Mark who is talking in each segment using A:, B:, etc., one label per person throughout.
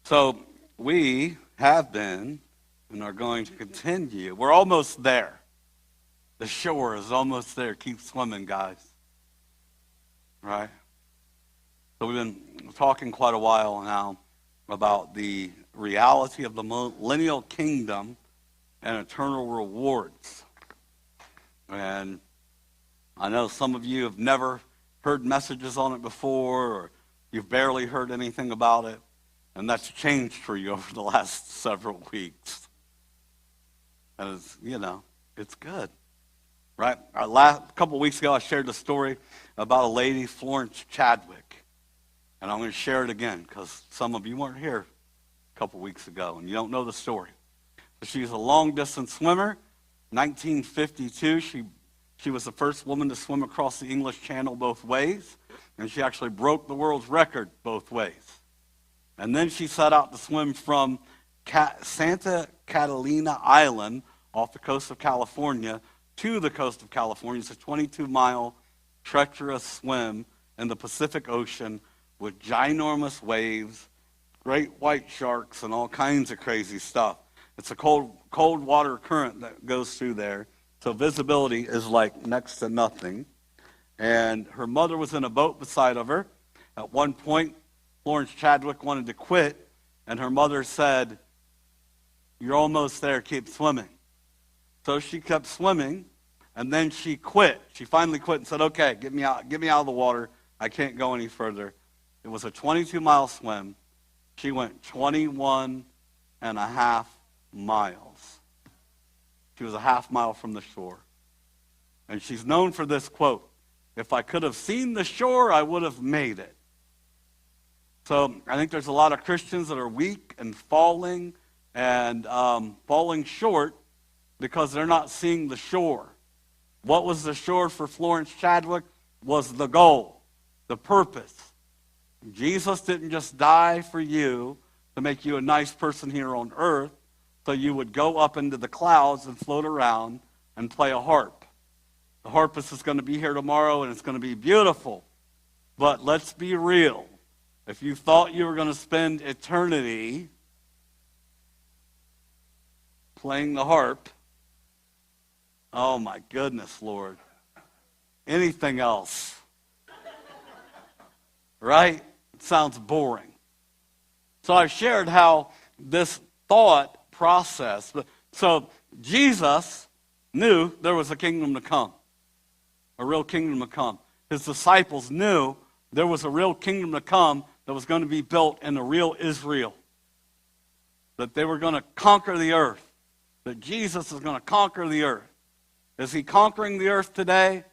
A: So we have been and are going to continue. We're almost there. The shore is almost there. Keep swimming, guys. Right? So we've been talking quite a while now about the reality of the millennial kingdom and eternal rewards. And I know some of you have never heard messages on it before, or you've barely heard anything about it, and that's changed for you over the last several weeks. And it's good, right? A couple of weeks ago, I shared the story about a lady, Florence Chadwick, and I'm going to share it again because some of you weren't here a couple of weeks ago, and you don't know the story. So she's a long-distance swimmer. 1952, she was the first woman to swim across the English Channel both ways, and she actually broke the world's record both ways. And then she set out to swim from Santa Catalina Island off the coast of California to the coast of California. It's a 22-mile treacherous swim in the Pacific Ocean with ginormous waves, great white sharks, and all kinds of crazy stuff. It's a cold water current that goes through there, so visibility is like next to nothing. And her mother was in a boat beside of her. At one point, Florence Chadwick wanted to quit, and her mother said, "You're almost there, keep swimming." So she kept swimming, and then she quit. She finally quit and said, "Okay, get me out of the water. I can't go any further." It was a 22-mile swim. She went 21 and a half miles. She was a half mile from the shore. And she's known for this quote, "If I could have seen the shore, I would have made it." So I think there's a lot of Christians that are weak and falling short because they're not seeing the shore. What was the shore for Florence Chadwick was the goal, the purpose. Jesus didn't just die for you to make you a nice person here on earth so you would go up into the clouds and float around and play a harp. The harpist is going to be here tomorrow and it's going to be beautiful. But let's be real. If you thought you were going to spend eternity playing the harp, oh my goodness, Lord. Anything else? Right? It sounds boring. So I shared how this thought process, so Jesus knew there was a kingdom to come, a real kingdom to come. His disciples knew there was a real kingdom to come that was going to be built in a real Israel, that they were going to conquer the earth, that Jesus is going to conquer the earth. Is he conquering the earth today?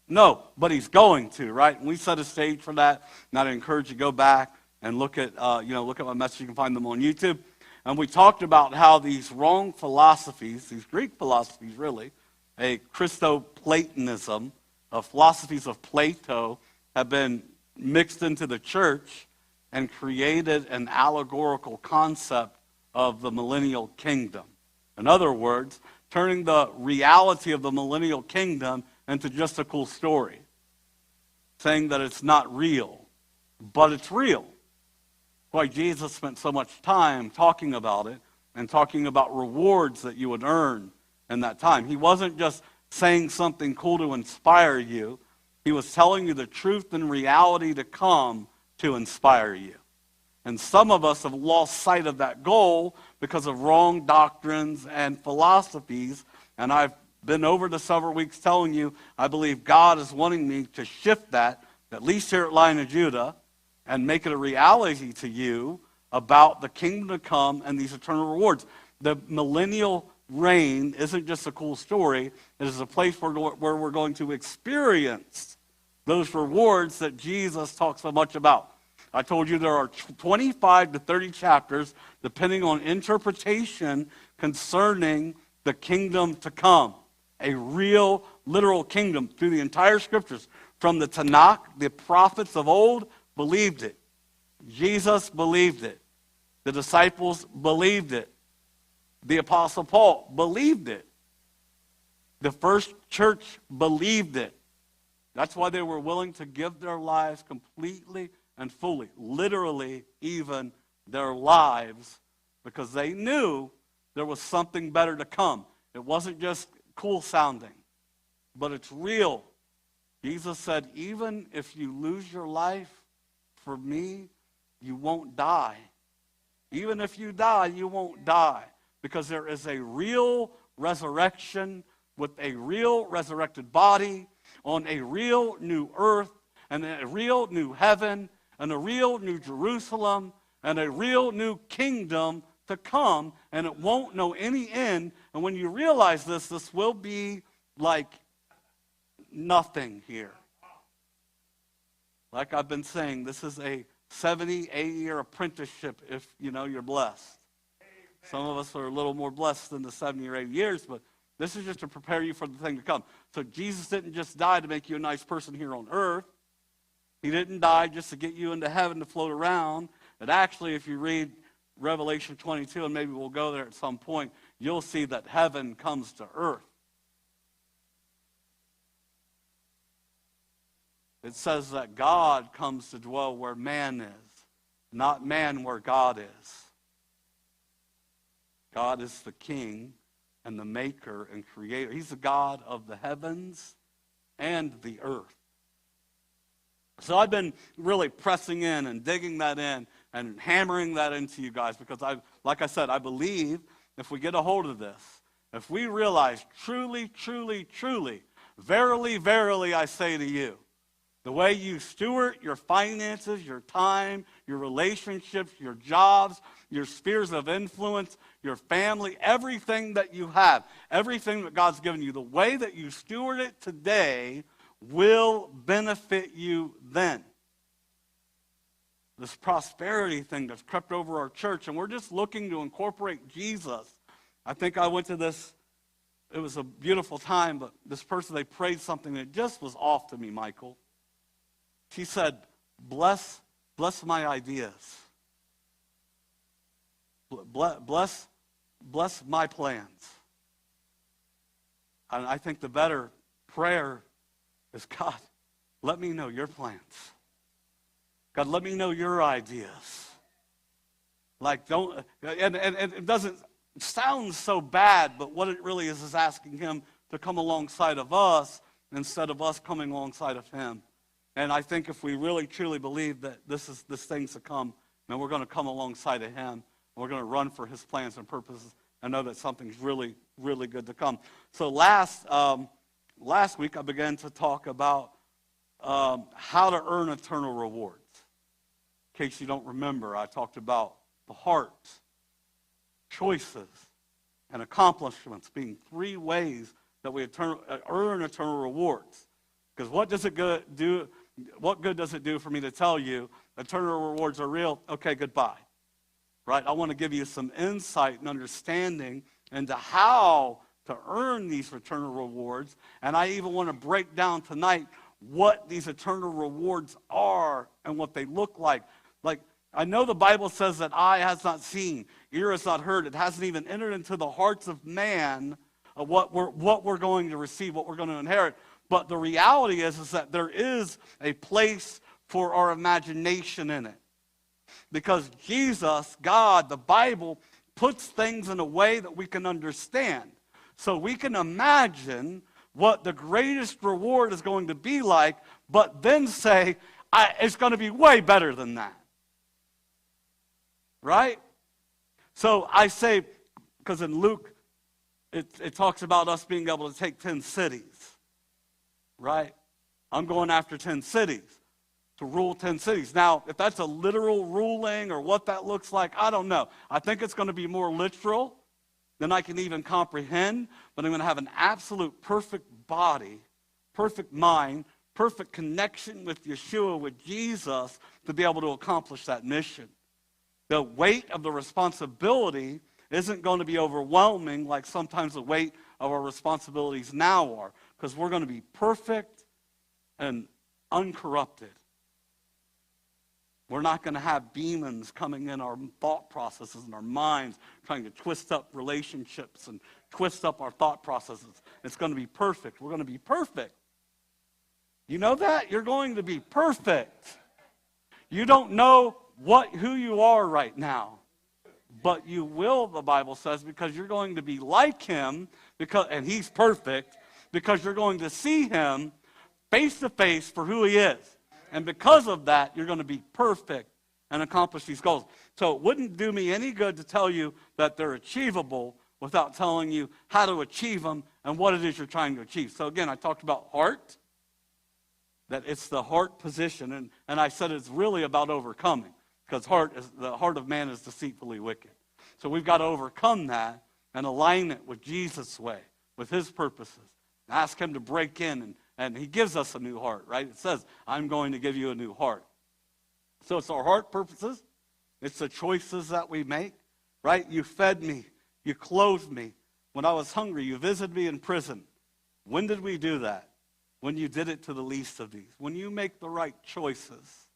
A: No, but he's going to, right? And we set a stage for that, and I'd encourage you to go back and look at my message. You can find them on YouTube. And we talked about how these wrong philosophies, these Greek philosophies really, a Christoplatonism, philosophies of Plato, have been mixed into the church and created an allegorical concept of the millennial kingdom. In other words, turning the reality of the millennial kingdom into just a cool story, saying that it's not real, but it's real. Why Jesus spent so much time talking about it and talking about rewards that you would earn in that time. He wasn't just saying something cool to inspire you. He was telling you the truth and reality to come to inspire you. And some of us have lost sight of that goal because of wrong doctrines and philosophies. And I've been over the several weeks telling you, I believe God is wanting me to shift that, at least here at Lion of Judah, and make it a reality to you about the kingdom to come and these eternal rewards. The millennial reign isn't just a cool story. It is a place where we're going to experience those rewards that Jesus talks so much about. I told you there are 25 to 30 chapters, depending on interpretation, concerning the kingdom to come. A real, literal kingdom through the entire scriptures. From the Tanakh, the prophets of old believed it. Jesus believed it. The disciples believed it. The Apostle Paul believed it. The first church believed it. That's why they were willing to give their lives completely and fully, literally even their lives because they knew there was something better to come. It wasn't just cool sounding, but it's real. Jesus said, even if you lose your life for me, you won't die. Even if you die, you won't die. Because there is a real resurrection with a real resurrected body on a real new earth and a real new heaven and a real new Jerusalem and a real new kingdom to come, and it won't know any end. And when you realize this will be like nothing here. Like I've been saying, this is a 78-year apprenticeship if you're blessed. Some of us are a little more blessed than the 70 or 80 years, but this is just to prepare you for the thing to come. So Jesus didn't just die to make you a nice person here on earth. He didn't die just to get you into heaven to float around. And actually, if you read Revelation 22, and maybe we'll go there at some point, you'll see that heaven comes to earth. It says that God comes to dwell where man is, not man where God is. God is the king and the maker and creator. He's the God of the heavens and the earth. So I've been really pressing in and digging that in and hammering that into you guys because like I said, I believe if we get a hold of this, if we realize truly, truly, truly, verily, verily, I say to you, the way you steward your finances, your time, your relationships, your jobs, your spheres of influence, your family, everything that you have, everything that God's given you, the way that you steward it today will benefit you then. This prosperity thing that's crept over our church, and we're just looking to incorporate Jesus. I think I went to this, it was a beautiful time, but this person, they prayed something that just was off to me, Michael. She said, bless my ideas. Bless my plans. And I think the better prayer is, God, let me know your plans. God, let me know your ideas. Like, don't, and it doesn't sound so bad, but what it really is asking him to come alongside of us instead of us coming alongside of him. And I think if we really, truly believe that this thing's to come, then we're going to come alongside of him. And we're going to run for his plans and purposes and know that something's really, really good to come. So last week I began to talk about how to earn eternal rewards. In case you don't remember, I talked about the heart, choices, and accomplishments being three ways that we earn eternal rewards. Because what good does it do for me to tell you eternal rewards are real? Okay, goodbye. Right? I want to give you some insight and understanding into how to earn these eternal rewards. And I even want to break down tonight what these eternal rewards are and what they look like. Like, I know the Bible says that eye has not seen, ear has not heard, it hasn't even entered into the hearts of man of what we're going to receive, what we're going to inherit. But the reality is that there is a place for our imagination in it. Because Jesus, God, the Bible, puts things in a way that we can understand. So we can imagine what the greatest reward is going to be like, but then say, it's going to be way better than that. Right? So I say, because in Luke, it talks about us being able to take 10 cities. Right? I'm going after 10 cities, to rule 10 cities. Now, if that's a literal ruling or what that looks like, I don't know. I think it's going to be more literal than I can even comprehend, but I'm going to have an absolute perfect body, perfect mind, perfect connection with Yeshua, with Jesus, to be able to accomplish that mission. The weight of the responsibility isn't going to be overwhelming like sometimes the weight of our responsibilities now are, because we're going to be perfect and uncorrupted. We're not going to have demons coming in our thought processes and our minds trying to twist up relationships and twist up our thought processes. It's going to be perfect. We're going to be perfect. You know that? You're going to be perfect. You don't know who you are right now. But you will, the Bible says, because you're going to be like him, and he's perfect, because you're going to see him face to face for who he is. And because of that, you're going to be perfect and accomplish these goals. So it wouldn't do me any good to tell you that they're achievable without telling you how to achieve them and what it is you're trying to achieve. So again, I talked about heart, that it's the heart position, and I said it's really about overcoming, because the heart of man is deceitfully wicked. So we've got to overcome that and align it with Jesus' way, with his purposes. Ask him to break in, and he gives us a new heart, right? It says, I'm going to give you a new heart. So it's our heart purposes. It's the choices that we make, right? You fed me. You clothed me. When I was hungry, you visited me in prison. When did we do that? When you did it to the least of these. When you make the right choices.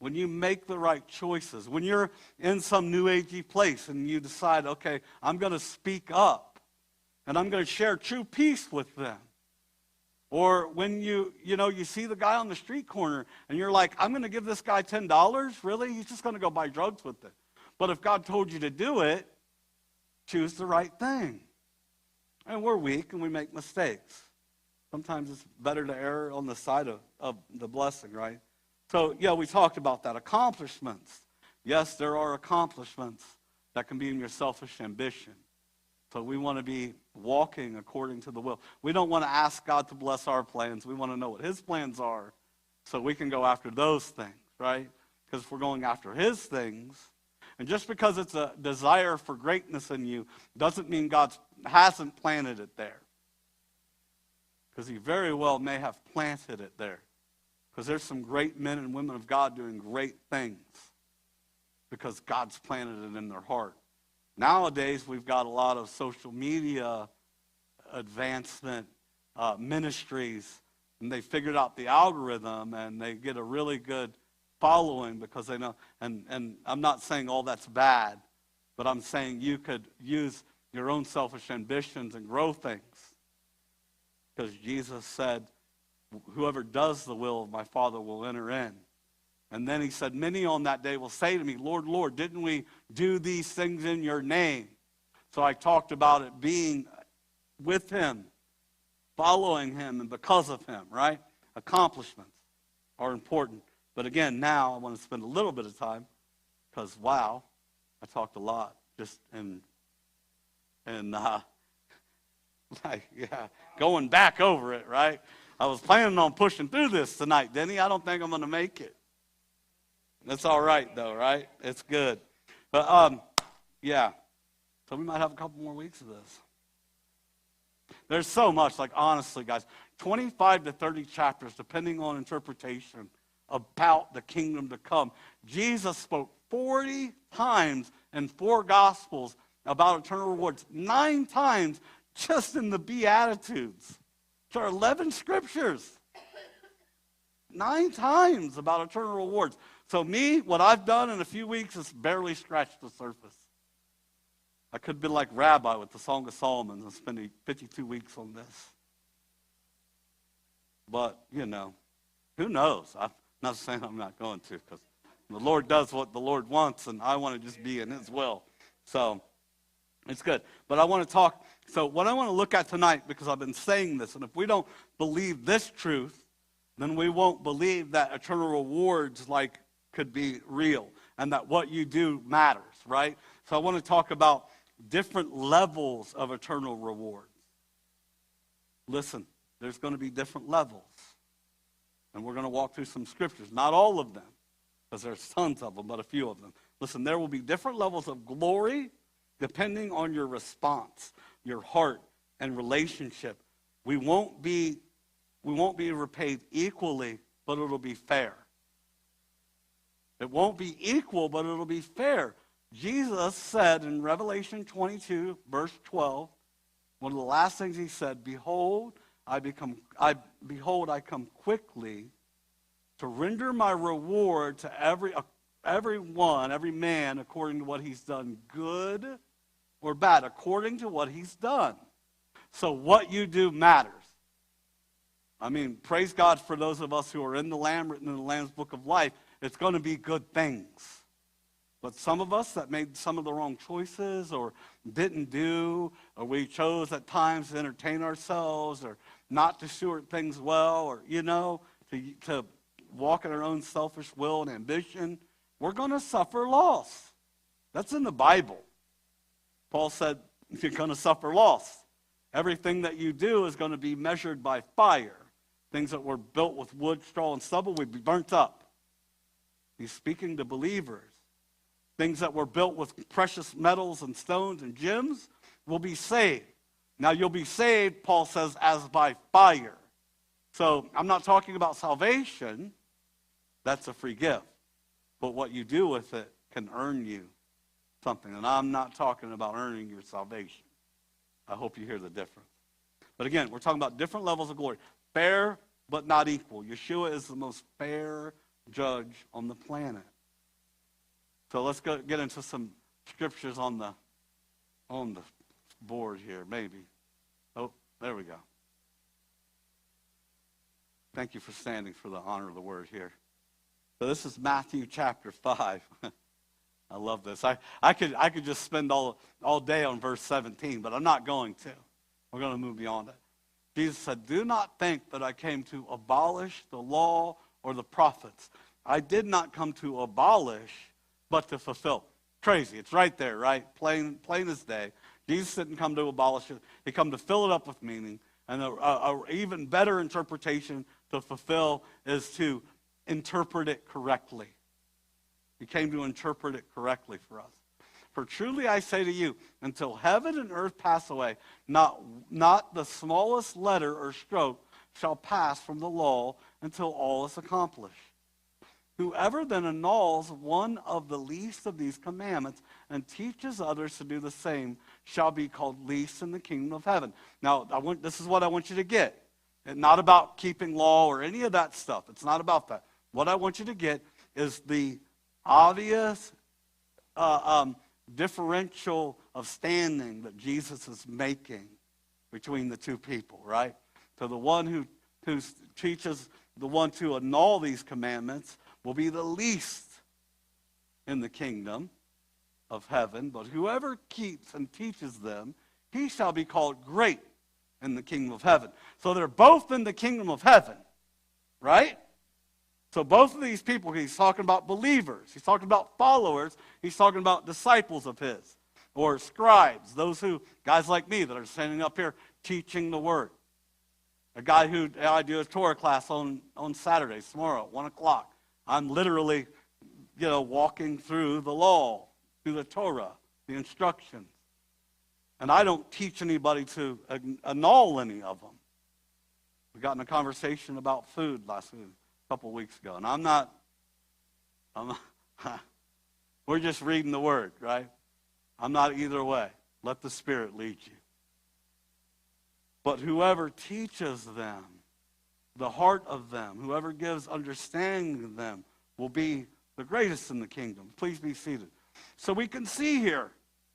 A: When you make the right choices. When you're in some new agey place and you decide, okay, I'm going to speak up. And I'm going to share true peace with them. Or when you see the guy on the street corner and you're like, I'm going to give this guy $10? Really? He's just going to go buy drugs with it. But if God told you to do it, choose the right thing. And we're weak and we make mistakes. Sometimes it's better to err on the side of the blessing, right? So, yeah, we talked about that. Accomplishments. Yes, there are accomplishments that can be in your selfish ambition. So we want to be walking according to the will. We don't want to ask God to bless our plans. We want to know what his plans are so we can go after those things, right? Because if we're going after his things, and just because it's a desire for greatness in you doesn't mean God hasn't planted it there. Because he very well may have planted it there. Because there's some great men and women of God doing great things because God's planted it in their heart. Nowadays, we've got a lot of social media advancement ministries, and they figured out the algorithm, and they get a really good following because they know. And I'm not saying all that's bad, but I'm saying you could use your own selfish ambitions and grow things. Because Jesus said, whoever does the will of my Father will enter in. And then he said, many on that day will say to me, Lord, Lord, didn't we do these things in your name? So I talked about it being with him, following him, and because of him, right? Accomplishments are important. But again, now I want to spend a little bit of time because, wow, I talked a lot just going back over it, right? I was planning on pushing through this tonight, Denny. I don't think I'm going to make it. That's all right, though, right? It's good. But, yeah. So we might have a couple more weeks of this. There's so much, like honestly, guys, 25 to 30 chapters, depending on interpretation, about the kingdom to come. Jesus spoke 40 times in 4 Gospels about eternal rewards, 9 times just in the Beatitudes. There are 11 scriptures. 9 times about eternal rewards. So what I've done in a few weeks is barely scratched the surface. I could have been like Rabbi with the Song of Solomon and spending 52 weeks on this. But, who knows? I'm not saying I'm not going to, because the Lord does what the Lord wants, and I want to just be in his will. So it's good. But I want to talk. So what I want to look at tonight, because I've been saying this, and if we don't believe this truth, then we won't believe that eternal rewards could be real and that what you do matters, right? So I want to talk about different levels of eternal rewards. Listen, there's going to be different levels. And we're going to walk through some scriptures. Not all of them, because there's tons of them, but a few of them. Listen, there will be different levels of glory depending on your response, your heart, and relationship. We won't be repaid equally, but it'll be fair. It won't be equal, but it'll be fair. Jesus said in Revelation 22, verse 12, one of the last things he said, Behold, I come quickly to render my reward to every man, according to what he's done, good or bad, according to what he's done. So what you do matters. I mean, praise God for those of us who are in the Lamb, written in the Lamb's Book of Life, it's going to be good things. But some of us that made some of the wrong choices or didn't do, or we chose at times to entertain ourselves or not to steward things well, or, to walk in our own selfish will and ambition, we're going to suffer loss. That's in the Bible. Paul said you're going to suffer loss. Everything that you do is going to be measured by fire. Things that were built with wood, straw, and stubble will be burnt up. He's speaking to believers. Things that were built with precious metals and stones and gems will be saved. Now you'll be saved, Paul says, as by fire. So I'm not talking about salvation. That's a free gift. But what you do with it can earn you something. And I'm not talking about earning your salvation. I hope you hear the difference. But again, we're talking about different levels of glory. Fair, but not equal. Yeshua is the most fair judge on the planet. So let's get into some scriptures on the board here, maybe. Oh, there we go. Thank you for standing for the honor of the word here. So this is Matthew chapter 5. I love this. I could just spend all day on verse 17, but I'm not going to. We're going to move beyond it. Jesus said, "Do not think that I came to abolish the law or the prophets. I did not come to abolish, but to fulfill." Crazy. It's right there, right? Plain as day. Jesus didn't come to abolish it. He came to fill it up with meaning. And a even better interpretation to fulfill is to interpret it correctly. He came to interpret it correctly for us. "For truly I say to you, until heaven and earth pass away, not the smallest letter or stroke shall pass from the law until all is accomplished. Whoever then annuls one of the least of these commandments and teaches others to do the same shall be called least in the kingdom of heaven." Now, this is what I want you to get. It's not about keeping law or any of that stuff. It's not about that. What I want you to get is the obvious differential of standing that Jesus is making between the two people, right? So the one who teaches the one to annul these commandments will be the least in the kingdom of heaven, but whoever keeps and teaches them, he shall be called great in the kingdom of heaven. So they're both in the kingdom of heaven, right? So both of these people, he's talking about believers, he's talking about followers, he's talking about disciples of his, or scribes, guys like me that are standing up here teaching the word. A guy I do a Torah class on Saturdays, tomorrow at 1 o'clock. I'm literally, walking through the law, through the Torah, the instructions. And I don't teach anybody to annul any of them. We got in a conversation about food a couple weeks ago. And I'm not we're just reading the word, right? I'm not either way. Let the Spirit lead you. But whoever teaches them, the heart of them, whoever gives understanding to them, will be the greatest in the kingdom. Please be seated. So we can see here,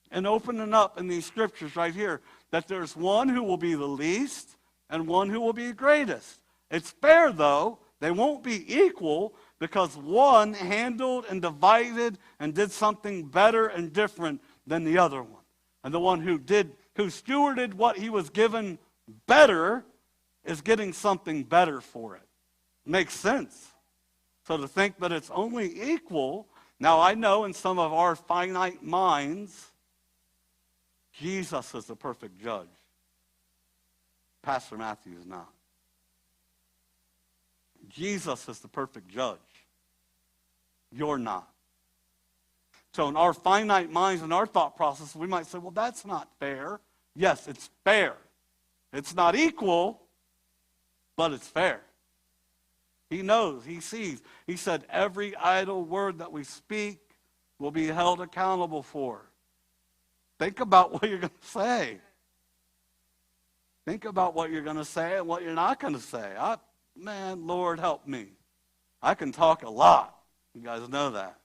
A: and opening up in these scriptures right here, that there's one who will be the least and one who will be the greatest. It's fair, though. They won't be equal because one handled and divided and did something better and different than the other one. And the one who stewarded what he was given better is getting something better for it. Makes sense. So to think that it's only equal, now I know in some of our finite minds, Jesus is the perfect judge. Pastor Matthew is not. Jesus is the perfect judge. You're not. So in our finite minds and our thought process, we might say, well, that's not fair. Yes, it's fair. It's not equal, but it's fair. He knows, he sees. He said every idle word that we speak will be held accountable for. Think about what you're going to say. Think about what you're going to say and what you're not going to say. Man, Lord, help me. I can talk a lot. You guys know that.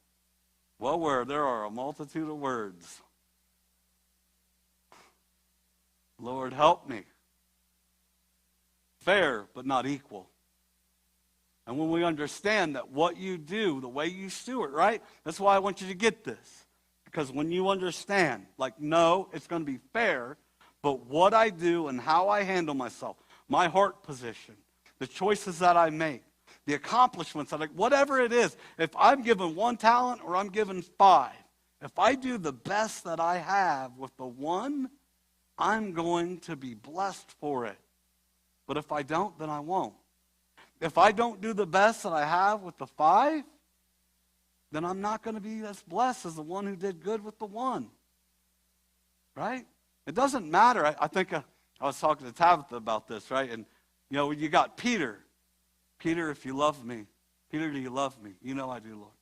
A: Well, where there are a multitude of words. Lord, help me. Fair, but not equal. And when we understand that what you do, the way you steward, right? That's why I want you to get this. Because when you understand, like, no, it's going to be fair, but what I do and how I handle myself, my heart position, the choices that I make, the accomplishments that whatever it is, if I'm given 1 talent or I'm given 5, if I do the best that I have with the 1, I'm going to be blessed for it. But if I don't, then I won't. If I don't do the best that I have with the 5, then I'm not going to be as blessed as the one who did good with the 1. Right? It doesn't matter. I think I was talking to Tabitha about this, right? And, you got Peter. Peter, if you love me. Peter, do you love me? You know I do, Lord.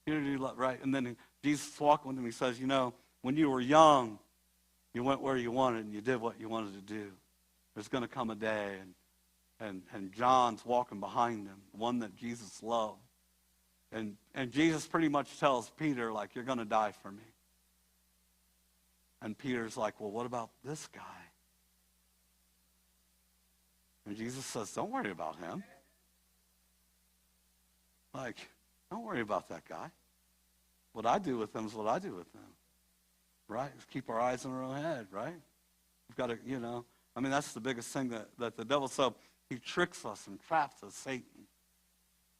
A: Peter, do you love, right? And then Jesus walking with him, he says, when you were young, you went where you wanted and you did what you wanted to do. There's going to come a day, and John's walking behind him, one that Jesus loved. And Jesus pretty much tells Peter, like, you're going to die for me. And Peter's like, well, what about this guy? And Jesus says, don't worry about him. Like, don't worry about that guy. What I do with him is what I do with him. Right? Just keep our eyes on our own head, right? We've got to, that's the biggest thing that the devil, so he tricks us and traps us, Satan.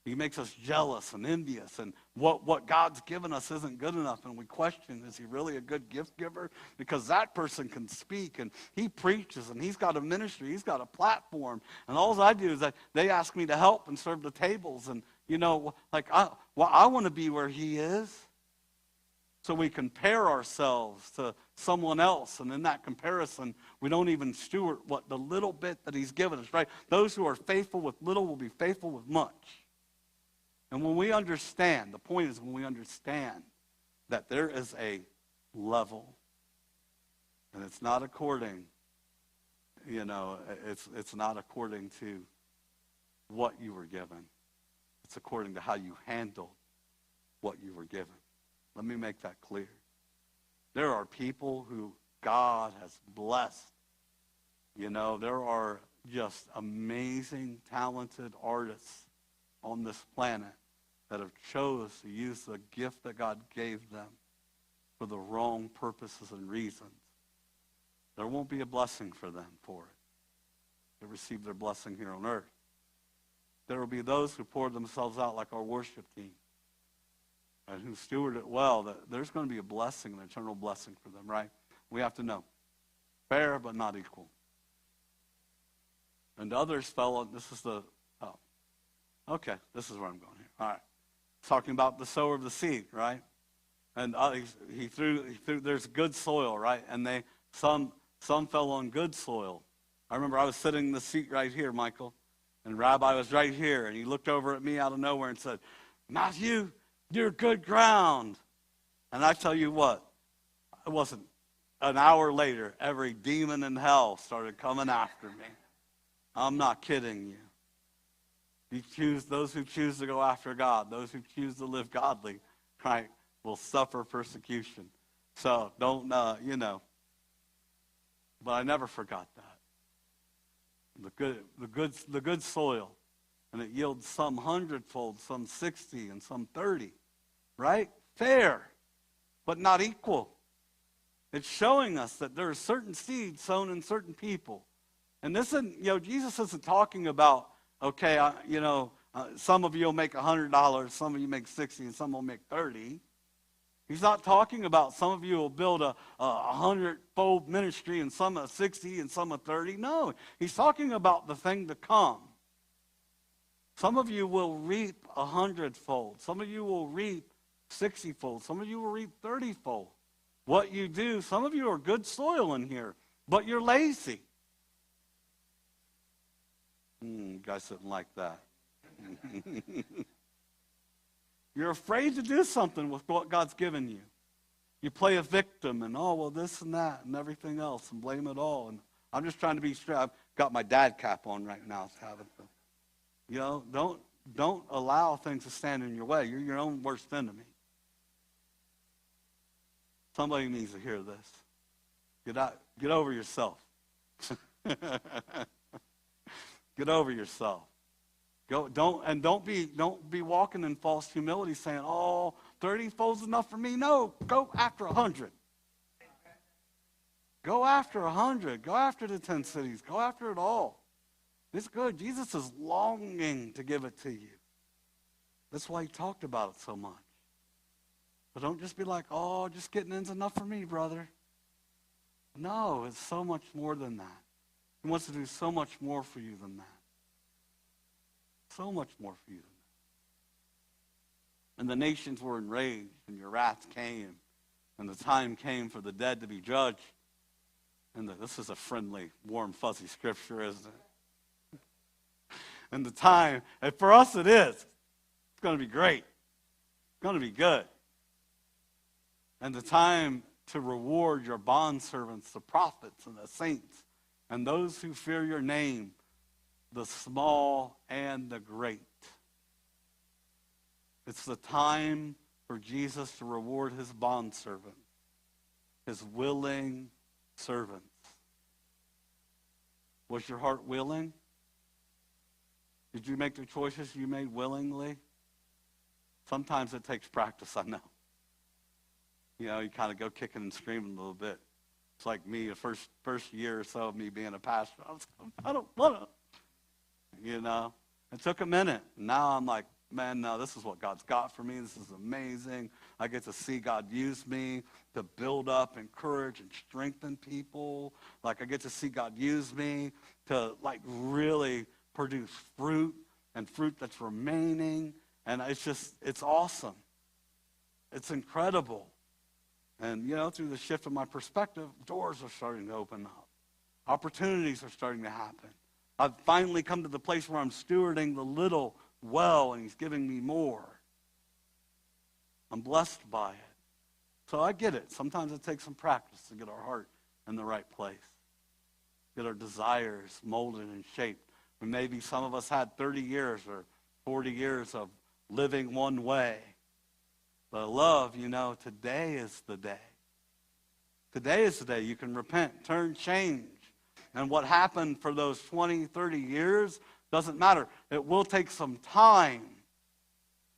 A: He makes us jealous and envious, and what God's given us isn't good enough, and we question, is he really a good gift giver? Because that person can speak, and he preaches, and he's got a ministry, he's got a platform, and all I do is that they ask me to help and serve the tables, and, I want to be where he is. So we compare ourselves to someone else, and in that comparison, we don't even steward what the little bit that he's given us, right? Those who are faithful with little will be faithful with much. And when we understand, the point is when we understand that there is a level, and it's not according, it's not according to what you were given. It's according to how you handle what you were given. Let me make that clear. There are people who God has blessed. There are just amazing, talented artists on this planet that have chose to use the gift that God gave them for the wrong purposes and reasons. There won't be a blessing for them for it. They receive their blessing here on earth. There will be those who pour themselves out like our worship team and who steward it well, that there's going to be a blessing, an eternal blessing for them, right? We have to know. Fair but not equal. And others fell on, this is where I'm going here. All right. Talking about the sower of the seed, right? And he threw, there's good soil, right? And some fell on good soil. I remember I was sitting in the seat right here, Michael, and Rabbi was right here, and he looked over at me out of nowhere and said, Matthew, you're good ground. And I tell you what, it wasn't an hour later, every demon in hell started coming after me. I'm not kidding you. Those who choose to go after God, those who choose to live godly, right, will suffer persecution. So don't, But I never forgot that. The good soil, and it yields some 100-fold, some 60, and some 30, right? Fair, but not equal. It's showing us that there are certain seeds sown in certain people. And this isn't, Jesus isn't talking about, okay, some of you will make $100, some of you make 60, and some will make 30. He's not talking about some of you will build a 100-fold ministry and some a 60 and some a 30. No, he's talking about the thing to come. Some of you will reap 100-fold. Some of you will reap 60-fold. Some of you will reap 30-fold. What you do, some of you are good soil in here, but you're lazy. You guys didn't like that. You're afraid to do something with what God's given you. You play a victim and, this and that and everything else and blame it all. And I'm just trying to be straight. I've got my dad cap on right now. Don't allow things to stand in your way. You're your own worst enemy. Somebody needs to hear this. Get over yourself. Get over yourself. Don't be walking in false humility saying, oh, 30 folds enough for me. No, go after 100. Go after 100. Go after the 10 cities. Go after it all. It's good. Jesus is longing to give it to you. That's why he talked about it so much. But don't just be like, oh, just getting in's enough for me, brother. No, it's so much more than that. He wants to do so much more for you than that. So much more for you than that. And the nations were enraged, and your wrath came, and the time came for the dead to be judged. And this is a friendly, warm, fuzzy scripture, isn't it? And the time, and for us it is. It's going to be great. It's going to be good. And the time to reward your bondservants, the prophets and the saints, and those who fear your name, the small and the great. It's the time for Jesus to reward his bondservants, his willing servants. Was your heart willing? Did you make the choices you made willingly? Sometimes it takes practice, I know. You know, you kind of go kicking and screaming a little bit. It's like me, the first year or so of me being a pastor. I don't want to. You know, it took a minute. Now I'm like, man, no, this is what God's got for me. This is amazing. I get to see God use me to build up, encourage, and strengthen people. Like I get to see God use me to like really produce fruit and fruit that's remaining. And it's awesome. It's incredible. And, you know, through the shift of my perspective, doors are starting to open up. Opportunities are starting to happen. I've finally come to the place where I'm stewarding the little well, and he's giving me more. I'm blessed by it. So I get it. Sometimes it takes some practice to get our heart in the right place. Get our desires molded and shaped. And maybe some of us had 30 years or 40 years of living one way. But I love, you know, today is the day. Today is the day you can repent, turn, change. And what happened for those 20, 30 years doesn't matter. It will take some time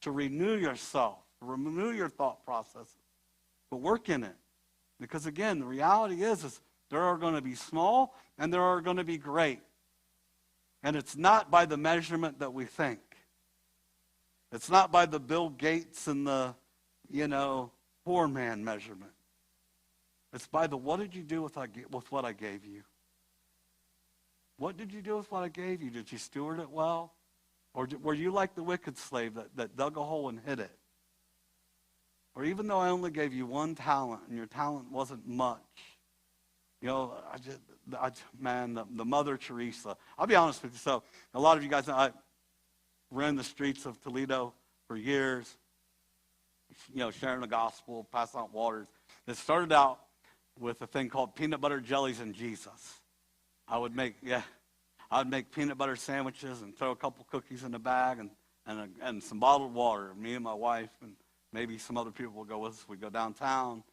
A: to renew yourself, renew your thought processes, but work in it. Because again, the reality is there are going to be small and there are going to be great. And it's not by the measurement that we think. It's not by the Bill Gates and the, you know, poor man measurement. It's by the what did you do with what I gave you? What did you do with what I gave you? Did you steward it well? Or were you like the wicked slave that dug a hole and hid it? Or even though I only gave you one talent and your talent wasn't much, you know, the Mother Teresa. I'll be honest with you. So a lot of you guys know I ran the streets of Toledo for years, you know, sharing the gospel, passing out waters. It started out with a thing called peanut butter jellies and Jesus. I would make peanut butter sandwiches and throw a couple cookies in a bag and some bottled water. Me and my wife and maybe some other people would go with us. We'd go downtown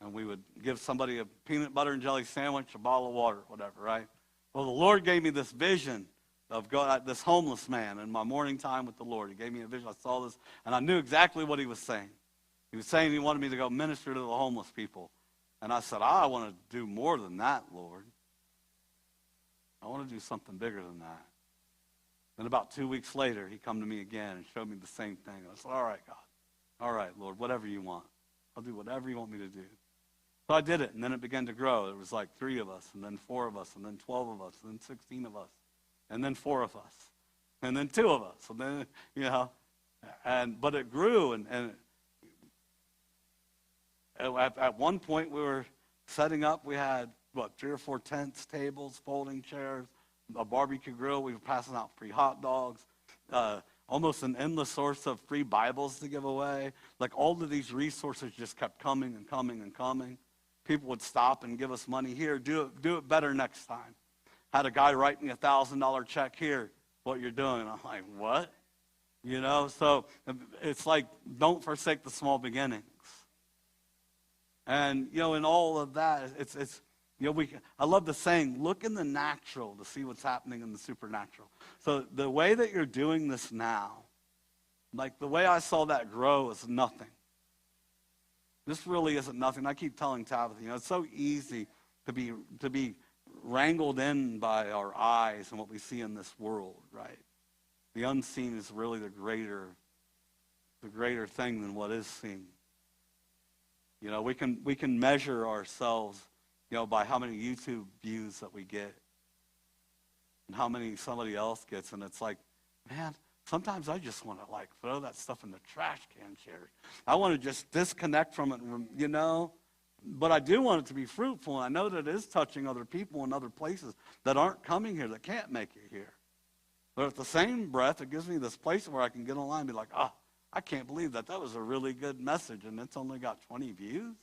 A: and we would give somebody a peanut butter and jelly sandwich, a bottle of water, whatever, right? Well, the Lord gave me this vision of this homeless man in my morning time with the Lord. He gave me a vision. I saw this, and I knew exactly what he was saying. He was saying he wanted me to go minister to the homeless people. And I said, I want to do more than that, Lord. I want to do something bigger than that. Then about 2 weeks later, he come to me again and showed me the same thing. I said, all right, God. All right, Lord, whatever you want. I'll do whatever you want me to do. So I did it, and then it began to grow. There was like 3 of us, and then 4 of us, and then 12 of us, and then 16 of us, and then 4 of us, and then 2 of us. And then, you know, but it grew, and at one point we were setting up. We had, 3 or 4 tents, tables, folding chairs, a barbecue grill. We were passing out free hot dogs, almost an endless source of free Bibles to give away. Like all of these resources just kept coming and coming and coming. People would stop and give us money here. Do it better next time. Had a guy write me a $1,000 check here. What you're doing? I'm like, what? You know. So it's like, don't forsake the small beginnings. And you know, in all of that, it's I love the saying, look in the natural to see what's happening in the supernatural. So the way that you're doing this now, like the way I saw that grow is nothing. This really isn't nothing. I keep telling Tabitha, it's so easy to be wrangled in by our eyes and what we see in this world, right? The unseen is really the greater thing than what is seen. We can measure ourselves, by how many YouTube views that we get and how many somebody else gets, and it's like, man, sometimes I just want to throw that stuff in the trash can, Sherry. I want to just disconnect from it, But I do want it to be fruitful, and I know that it is touching other people in other places that aren't coming here, that can't make it here. But at the same breath, it gives me this place where I can get online and be like, I can't believe that was a really good message, and it's only got 20 views.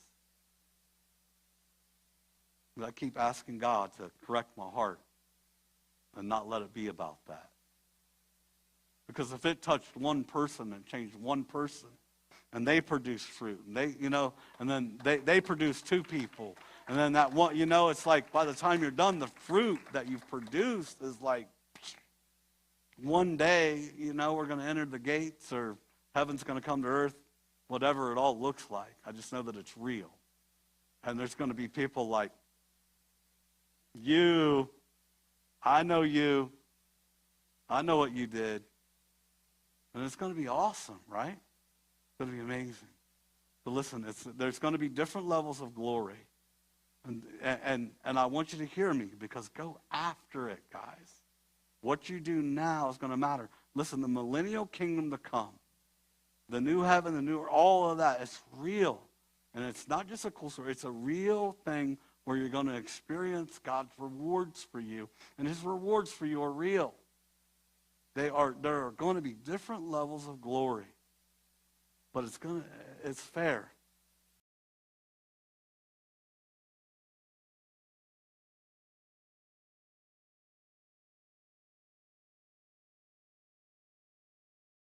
A: But I keep asking God to correct my heart and not let it be about that. Because if it touched one person and changed one person, and they produce fruit, and and then they produce two people, and then that one, it's like by the time you're done, the fruit that you've produced is like, one day, we're going to enter the gates, or heaven's going to come to earth, whatever it all looks like. I just know that it's real. And there's going to be people like, I know what you did. And it's going to be awesome, right? It's going to be amazing. But listen, there's going to be different levels of glory. And I want you to hear me, because go after it, guys. What you do now is going to matter. Listen, the millennial kingdom to come, the new heaven, the new earth, all of that, it's real. And it's not just a cool story. It's a real thing where you're going to experience God's rewards for you. And his rewards for you are real. There are going to be different levels of glory. But it's fair.